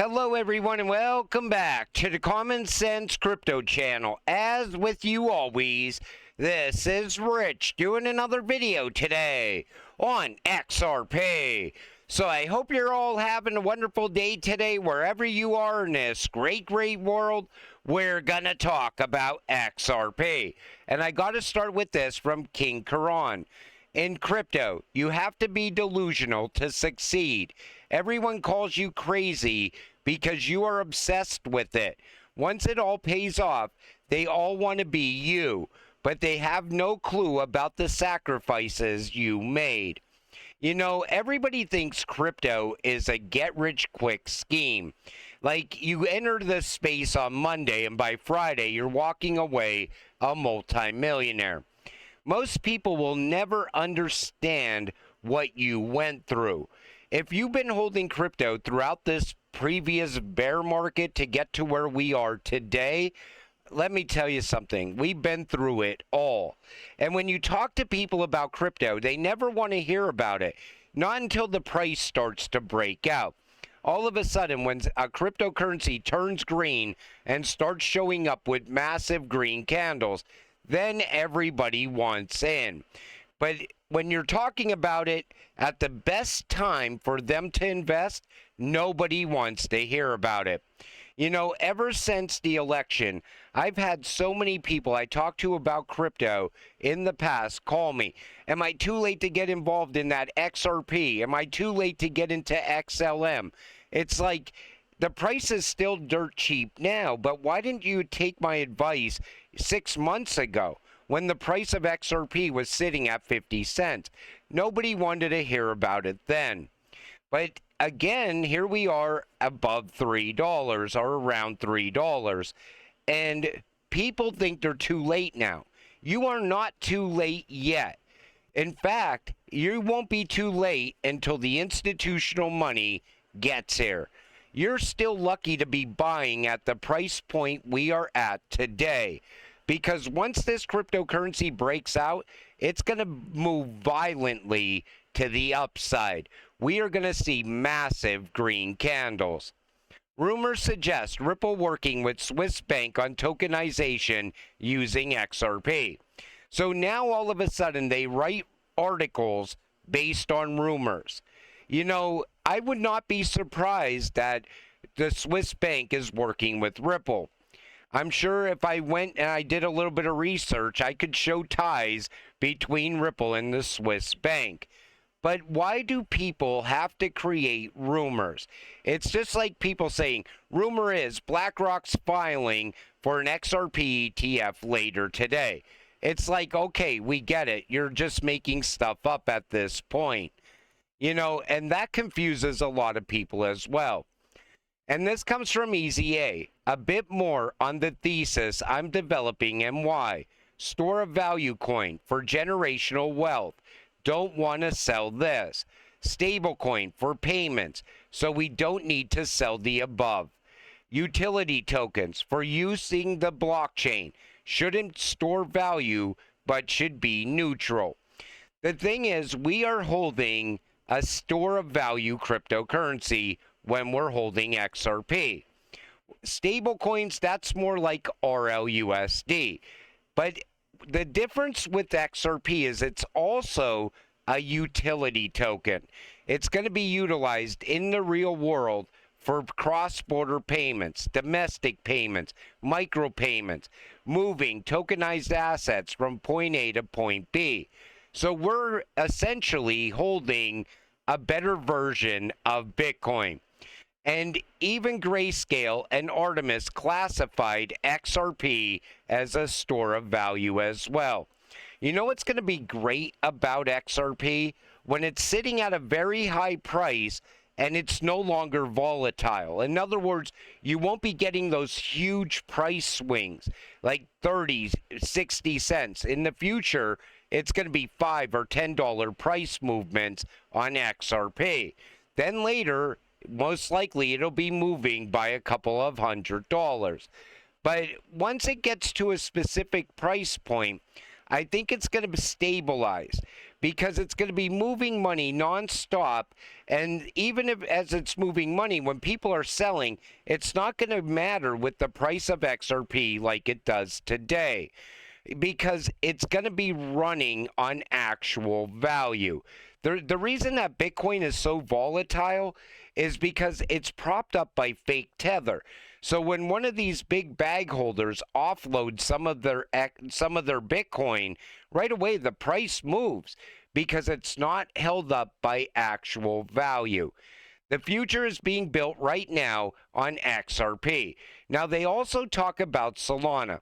Hello, everyone, and welcome back to the Common Sense Crypto channel. As with you always, this is Rich doing another video today on XRP. So I hope you're all having a wonderful day today, wherever you are in this great world. We're gonna talk about XRP. And I gotta start with this from King Karan. In crypto, you have to be delusional to succeed. Everyone calls you crazy because you are obsessed with it. Once it all pays off, they all want to be you, but they have no clue about the sacrifices you made. You know, everybody thinks crypto is a get-rich-quick scheme. Like, you enter the space on Monday, and by Friday, you're walking away a multimillionaire. Most people will never understand what you went through. If you've been holding crypto throughout this previous bear market to get to where we are today, let me tell you something. We've been through it all. And when you talk to people about crypto, they never want to hear about it. Not until the price starts to break out. All of a sudden, when a cryptocurrency turns green and starts showing up with massive green candles, then everybody wants in. But when you're talking about it at the best time for them to invest, nobody wants to hear about it. You know, ever since the election, I've had so many people I talked to about crypto in the past call me. Am I too late to get involved in that XRP? Am I too late to get into XLM? It's like, the price is still dirt cheap now, but why didn't you take my advice 6 months ago when the price of XRP was sitting at 50 cents? Nobody wanted to hear about it then. But again, here we are above $3 or around $3. And people think they're too late now. You are not too late yet. In fact, you won't be too late until the institutional money gets here. You're still lucky to be buying at the price point we are at today. Because once this cryptocurrency breaks out, it's going to move violently to the upside. We are going to see massive green candles. Rumors suggest Ripple working with Swiss Bank on tokenization using XRP. So now all of a sudden they write articles based on rumors. You know, I would not be surprised that the Swiss Bank is working with Ripple. I'm sure if I went and I did a little bit of research, I could show ties between Ripple and the Swiss Bank. But why do people have to create rumors? It's just like people saying, rumor is BlackRock's filing for an XRP ETF later today. It's like, okay, we get it. You're just making stuff up at this point. You know, and that confuses a lot of people as well. And this comes from Easy A. A bit more on the thesis I'm developing and why. Store of value coin for generational wealth. Don't want to sell this. Stablecoin for payments, so we don't need to sell the above. Utility tokens for using the blockchain. Shouldn't store value, but should be neutral. The thing is, we are holding a store of value cryptocurrency when we're holding XRP. Stablecoins, that's more like RLUSD. But the difference with XRP is it's also a utility token. It's going to be utilized in the real world for cross-border payments, domestic payments, micropayments, moving tokenized assets from point A to point B. So we're essentially holding a better version of Bitcoin. And even Grayscale and Artemis classified XRP as a store of value as well. You know what's going to be great about XRP? When it's sitting at a very high price and it's no longer volatile. In other words, you won't be getting those huge price swings like 30, 60 cents. In the future, it's going to be $5 or $10 price movements on XRP. Then later, most likely it'll be moving by a couple of $100. But once it gets to a specific price point, I think it's going to stabilize because it's going to be moving money nonstop. And even if, as it's moving money, when people are selling, it's not going to matter with the price of XRP like it does today, because it's going to be running on actual value. The reason that Bitcoin is so volatile is because it's propped up by fake tether. So when one of these big bag holders offloads some of their Bitcoin, right away the price moves because it's not held up by actual value. The future is being built right now on XRP. Now, they also talk about Solana.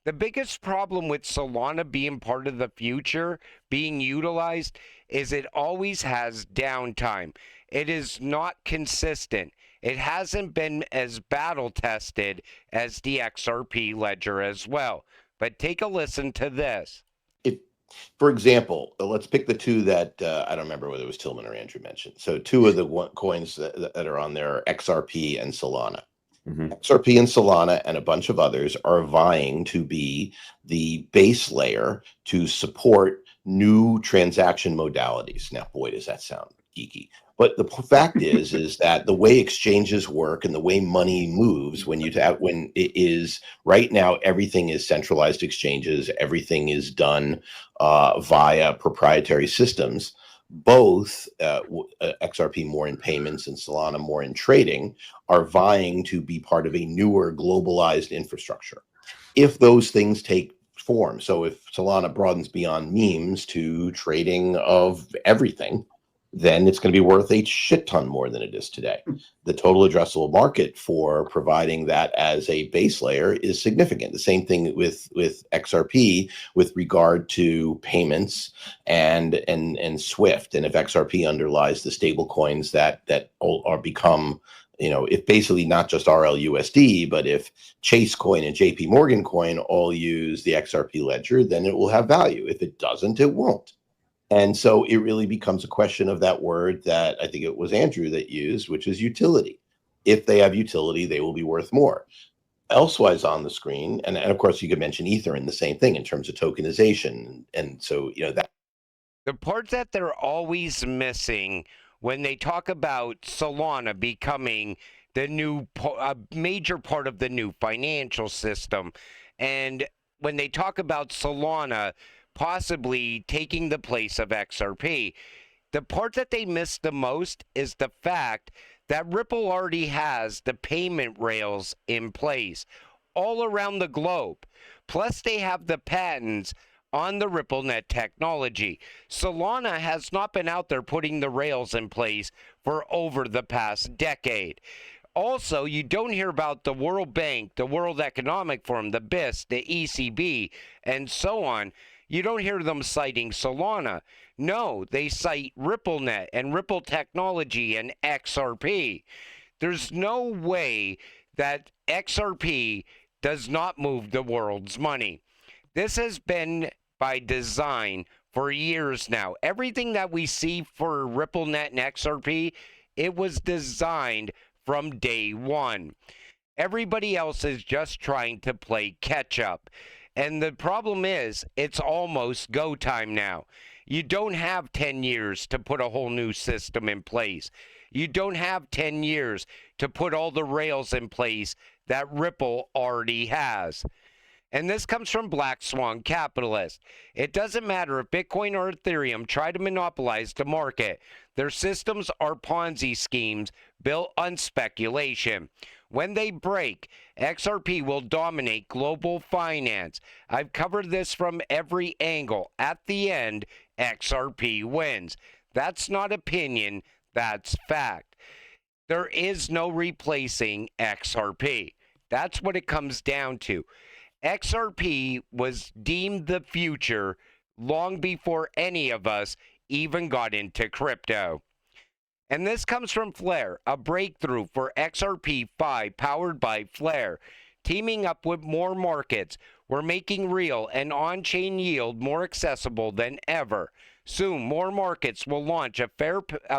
The biggest problem with Solana being part of the future, being utilized, is it always has downtime. It is not consistent. It hasn't been as battle tested as the XRP ledger as well. But take a listen to this. For example, let's pick the two that I don't remember whether it was Tillman or Andrew mentioned. So two of the coins that are on there are XRP and Solana. XRP and Solana and a bunch of others are vying to be the base layer to support new transaction modalities. Now, boy, does that sound geeky. But the fact is that the way exchanges work and the way money moves when it is right now, everything is centralized exchanges. Everything is done via proprietary systems. Both XRP more in payments and Solana more in trading are vying to be part of a newer globalized infrastructure. If those things take form, so if Solana broadens beyond memes to trading of everything, then it's going to be worth a shit ton more than it is today. The total addressable market for providing that as a base layer is significant. The same thing with XRP with regard to payments and Swift. And if XRP underlies the stable coins that are become, if basically not just RLUSD, but if Chase coin and JP Morgan coin all use the XRP ledger, then it will have value. If it doesn't, it won't. And so it really becomes a question of that word that I think it was Andrew that used, which is utility. If they have utility, they will be worth more. Elsewise on the screen, and of course you could mention Ether in the same thing in terms of tokenization. And so, that. The part that they're always missing when they talk about Solana becoming the new, a major part of the new financial system, and when they talk about Solana possibly taking the place of XRP, the part that they miss the most is the fact that Ripple already has the payment rails in place all around the globe. Plus, they have the patents on the RippleNet technology. Solana has not been out there putting the rails in place for over the past decade. Also, you don't hear about the World Bank, the World Economic Forum, the BIS, the ECB, and so on. You don't hear them citing Solana. No, they cite RippleNet and Ripple Technology and XRP. There's no way that XRP does not move the world's money. This has been by design for years now. Everything that we see for RippleNet and XRP, it was designed from day one. Everybody else is just trying to play catch up. And the problem is, it's almost go time now. You don't have 10 years to put a whole new system in place. You don't have 10 years to put all the rails in place that Ripple already has. And this comes from Black Swan Capitalist. It doesn't matter if Bitcoin or Ethereum try to monopolize the market. Their systems are Ponzi schemes built on speculation. When they break, XRP will dominate global finance. I've covered this from every angle. At the end, XRP wins. That's not opinion, that's fact. There is no replacing XRP. That's what it comes down to. XRP was deemed the future long before any of us even got into crypto. And this comes from Flare, a breakthrough for XRP5 powered by Flare. Teaming up with more markets, we're making real and on-chain yield more accessible than ever. Soon, more markets will launch a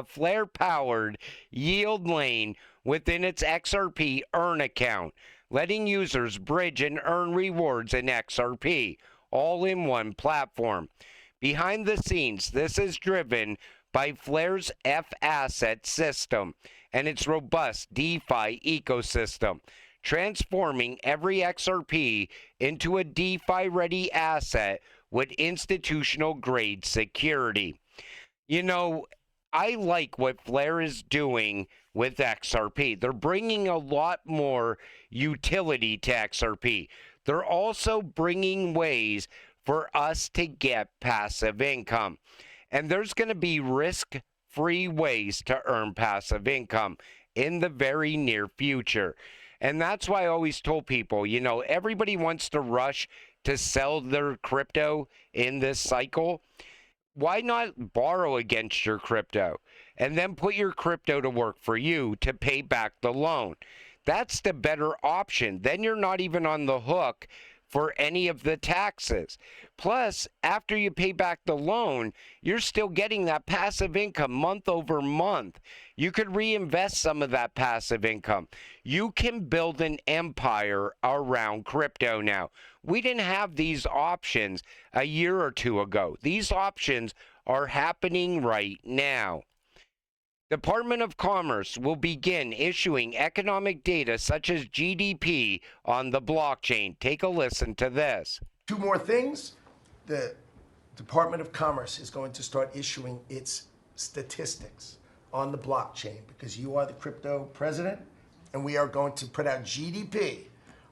Flare-powered yield lane within its XRP Earn account, letting users bridge and earn rewards in XRP, all in one platform. Behind the scenes, this is driven by Flare's F-Asset system and its robust DeFi ecosystem, transforming every XRP into a DeFi-ready asset with institutional-grade security. You know, I like what Flare is doing with XRP. They're bringing a lot more utility to XRP. They're also bringing ways for us to get passive income. And there's going to be risk-free ways to earn passive income in the very near future. And that's why I always told people, you know, everybody wants to rush to sell their crypto in this cycle. Why not borrow against your crypto and then put your crypto to work for you to pay back the loan? That's the better option. Then you're not even on the hook for any of the taxes. Plus, after you pay back the loan, you're still getting that passive income month over month. You could reinvest some of that passive income. You can build an empire around crypto now. We didn't have these options a year or two ago. These options are happening right now. Department of Commerce will begin issuing economic data such as GDP on the blockchain. Take a listen to this. Two more things. The Department of Commerce is going to start issuing its statistics on the blockchain because you are the crypto president, and we are going to put out GDP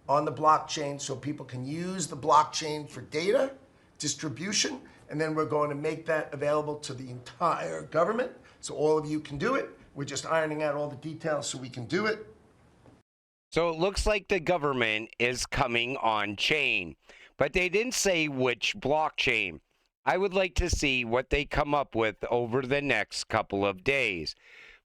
on the blockchain so people can use the blockchain for data distribution, and then we're going to make that available to the entire government so all of you can do it. We're just ironing out all the details so we can do it. So it looks like the government is coming on chain, but they didn't say which blockchain. I would like to see what they come up with over the next couple of days.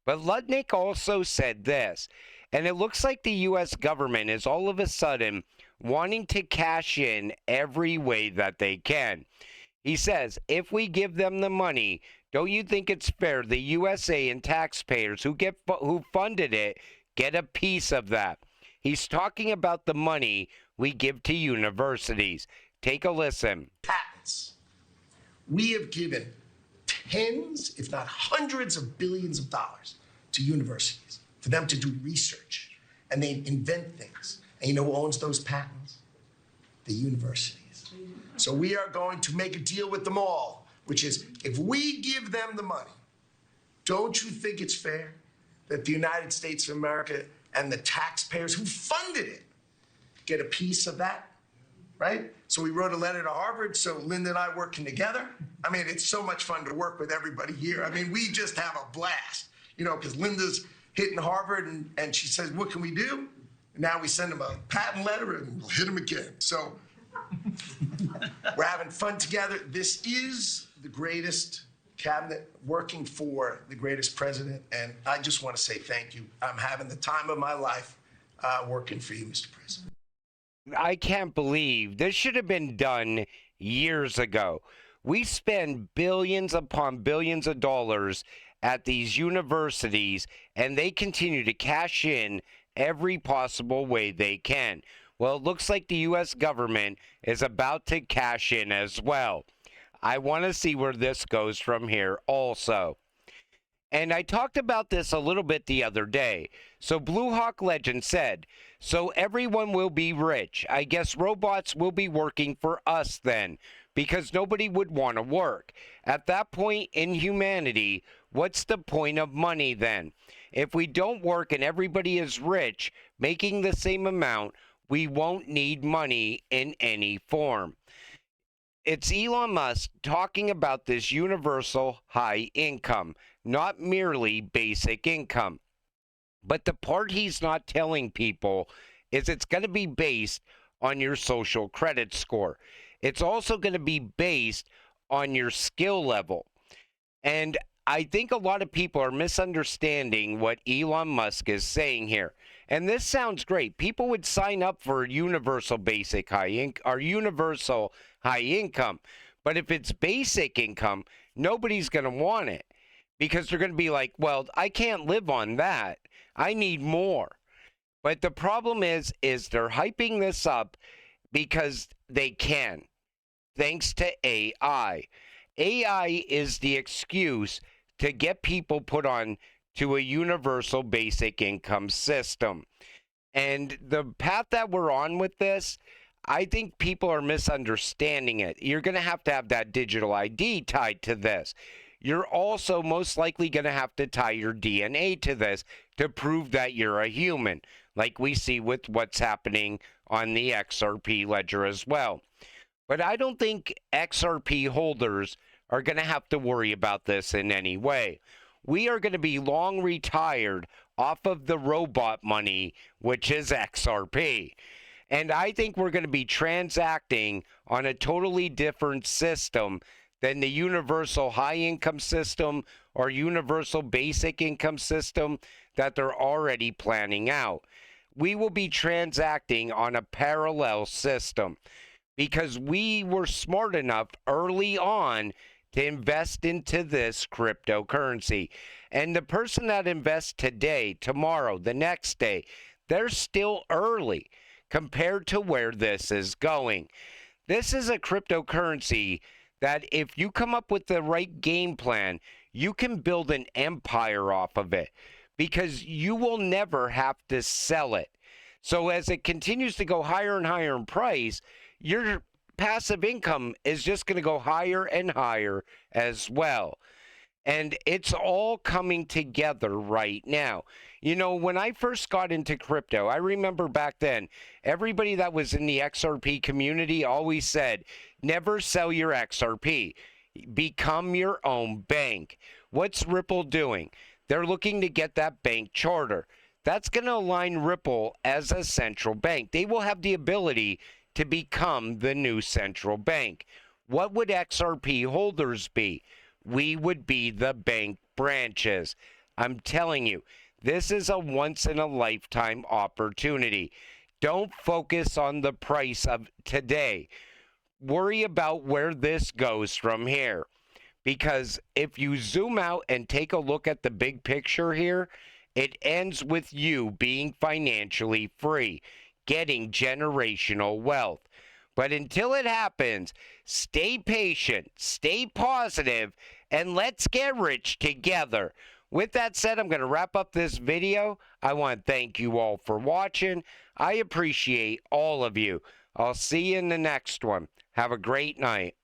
But Ludnick also said this, and it looks like the U.S. government is all of a sudden wanting to cash in every way that they can. He says, if we give them the money, don't you think it's fair the USA and taxpayers who funded it get a piece of that? He's talking about the money we give to universities. Take a listen. Patents. We have given tens, if not hundreds of billions of dollars to universities for them to do research, and they invent things. And you know who owns those patents? The universities. So we are going to make a deal with them all, which is if we give them the money, don't you think it's fair that the United States of America and the taxpayers who funded it get a piece of that, right? So we wrote a letter to Harvard, so Linda and I working together. I mean, it's so much fun to work with everybody here. I mean, we just have a blast, you know, because Linda's hitting Harvard and she says, what can we do? And now we send them a patent letter and we'll hit them again. So we're having fun together. This is the greatest cabinet working for the greatest president, and I just want to say thank you. I'm having the time of my life working for you, Mr. President. I can't believe this should have been done years ago. We spend billions upon billions of dollars at these universities, and they continue to cash in every possible way they can. Well, it looks like the U.S. government is about to cash in as well. I want to see where this goes from here also. And I talked about this a little bit the other day. So Blue Hawk Legend said, so everyone will be rich. I guess robots will be working for us then, because nobody would want to work. At that point in humanity, what's the point of money then? If we don't work and everybody is rich, making the same amount, we won't need money in any form. It's Elon Musk talking about this universal high income, not merely basic income. But the part he's not telling people is it's going to be based on your social credit score. It's also going to be based on your skill level. And I think a lot of people are misunderstanding what Elon Musk is saying here. And this sounds great. People would sign up for universal basic high income or universal high income. But if it's basic income, nobody's going to want it because they're going to be like, well, I can't live on that. I need more. But the problem is they're hyping this up because they can, thanks to AI. AI is the excuse to get people put on to a universal basic income system. And the path that we're on with this, I think people are misunderstanding it. You're going to have that digital ID tied to this. You're also most likely going to have to tie your DNA to this to prove that you're a human, like we see with what's happening on the XRP ledger as well. But I don't think XRP holders are going to have to worry about this in any way. We are going to be long retired off of the robot money, which is XRP. And I think we're going to be transacting on a totally different system than the universal high income system or universal basic income system that they're already planning out. We will be transacting on a parallel system because we were smart enough early on to invest into this cryptocurrency. And the person that invests today, tomorrow, the next day, they're still early compared to where this is going. This is a cryptocurrency that if you come up with the right game plan, you can build an empire off of it because you will never have to sell it. So as it continues to go higher and higher in price, your passive income is just going to go higher and higher as well. And it's all coming together right now. You know, when I first got into crypto, I remember back then, everybody that was in the XRP community always said, never sell your XRP. Become your own bank. What's Ripple doing? They're looking to get that bank charter. That's going to align Ripple as a central bank. They will have the ability to become the new central bank. What would XRP holders be? We would be the bank branches. I'm telling you, this is a once-in-a-lifetime opportunity. Don't focus on the price of today. Worry about where this goes from here. Because if you zoom out and take a look at the big picture here, it ends with you being financially free, getting generational wealth. But until it happens, stay patient, stay positive, and let's get rich together. With that said, I'm going to wrap up this video. I want to thank you all for watching. I appreciate all of you. I'll see you in the next one. Have a great night.